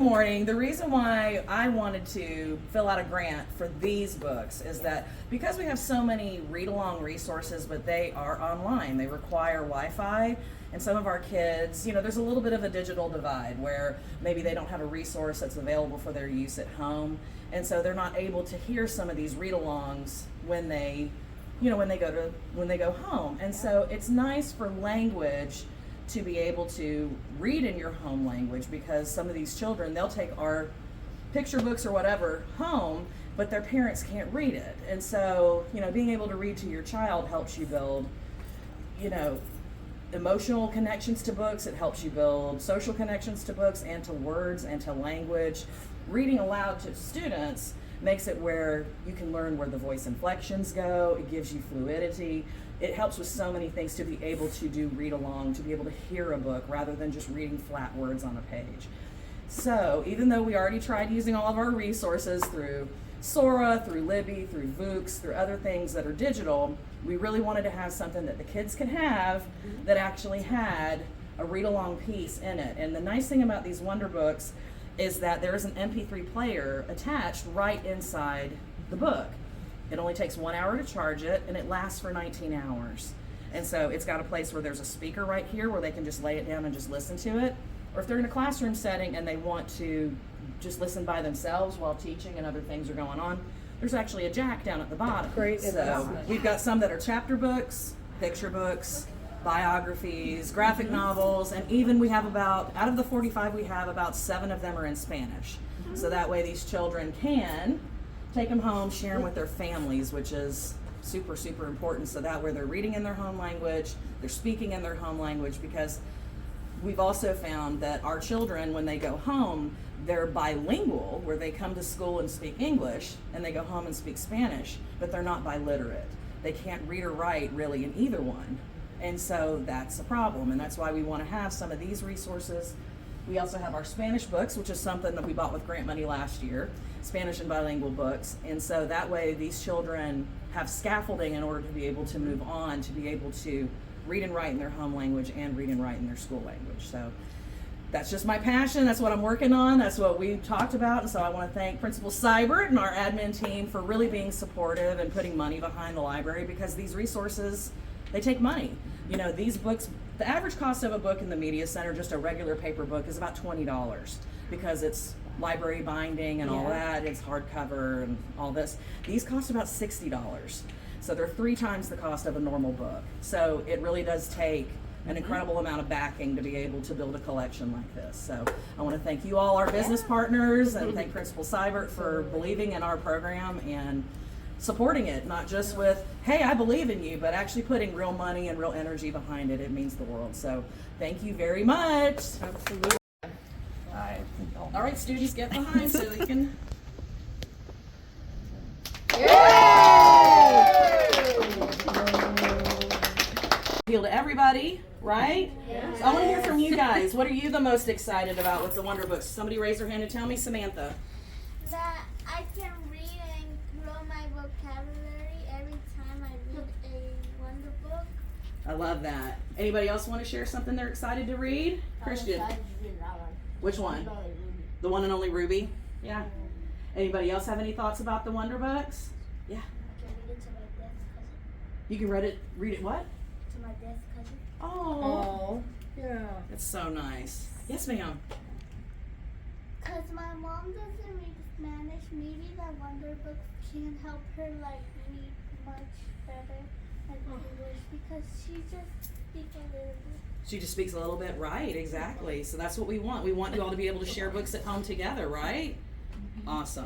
morning. The reason why I wanted to fill out a grant for these books is that because we have so many read-along resources, but they are online, they require Wi-Fi, and some of our kids, there's a little bit of a digital divide where maybe they don't have a resource that's available for their use at home, and so they're not able to hear some of these read-alongs when they go home. And so it's nice for language to be able to read in your home language, because some of these children, they'll take our picture books or whatever home, but their parents can't read it. And so, being able to read to your child helps you build, emotional connections to books. It helps you build social connections to books and to words and to language. Reading aloud to students makes it where you can learn where the voice inflections go. It gives you fluidity. It helps with so many things to be able to do read along, to be able to hear a book rather than just reading flat words on a page. So even though we already tried using all of our resources through Sora, through Libby, through Books, through other things that are digital, we really wanted to have something that the kids could have that actually had a read along piece in it. And the nice thing about these Wonderbooks is that there is an MP3 player attached right inside the book. It only takes 1 hour to charge it, and it lasts for 19 hours. And so it's got a place where there's a speaker right here where they can just lay it down and just listen to it. Or if they're in a classroom setting and they want to just listen by themselves while teaching and other things are going on, there's actually a jack down at the bottom. Great. So we've got some that are chapter books, picture books, biographies, graphic novels, and even we have out of the 45 we have, about 7 of them are in Spanish. So that way these children can take them home, share them with their families, which is super, super important. So that way they're reading in their home language, they're speaking in their home language, because we've also found that our children, when they go home, they're bilingual, where they come to school and speak English, and they go home and speak Spanish, but they're not biliterate. They can't read or write really in either one. And so that's a problem, and that's why we want to have some of these resources. We also have our Spanish books, which is something that we bought with grant money last year, Spanish and bilingual books. And so that way these children have scaffolding in order to be able to move on, to be able to read and write in their home language and read and write in their school language. So that's just my passion. That's what I'm working on. That's what we talked about. And so I want to thank Principal Seibert and our admin team for really being supportive and putting money behind the library, because these resources, they take money. These books, the average cost of a book in the media center, just a regular paper book, is about $20, because it's library binding and all that. It's hardcover and all this. These cost about $60. So they're 3 times the cost of a normal book. So it really does take an incredible amount of backing to be able to build a collection like this. So I want to thank you all, our business partners, and thank Principal Seibert for believing in our program and supporting it, not just with, hey, I believe in you, but actually putting real money and real energy behind it. It means the world. So thank you very much. Absolutely. All right, students, get behind so they can. Appeal to everybody, right? Yes. So I want to hear from you guys. What are you the most excited about with the Wonderbooks? Somebody raise their hand and tell me. Samantha. That I can read and grow my vocabulary every time I read a Wonderbook. I love that. Anybody else want to share something they're excited to read? Christian. Which one? The one and only Ruby? Yeah. Anybody else have any thoughts about the Wonderbooks? Yeah. I can read it to my deaf cousin. You can read it what? To my deaf cousin. Oh, Yeah. that's so nice. Yes, ma'am. Because my mom doesn't read Spanish, maybe that Wonderbooks can help her read much better than English, because she just speaks a little bit. She just speaks a little bit, right? Exactly. So that's what we want. We want you all to be able to share books at home together, right? Awesome.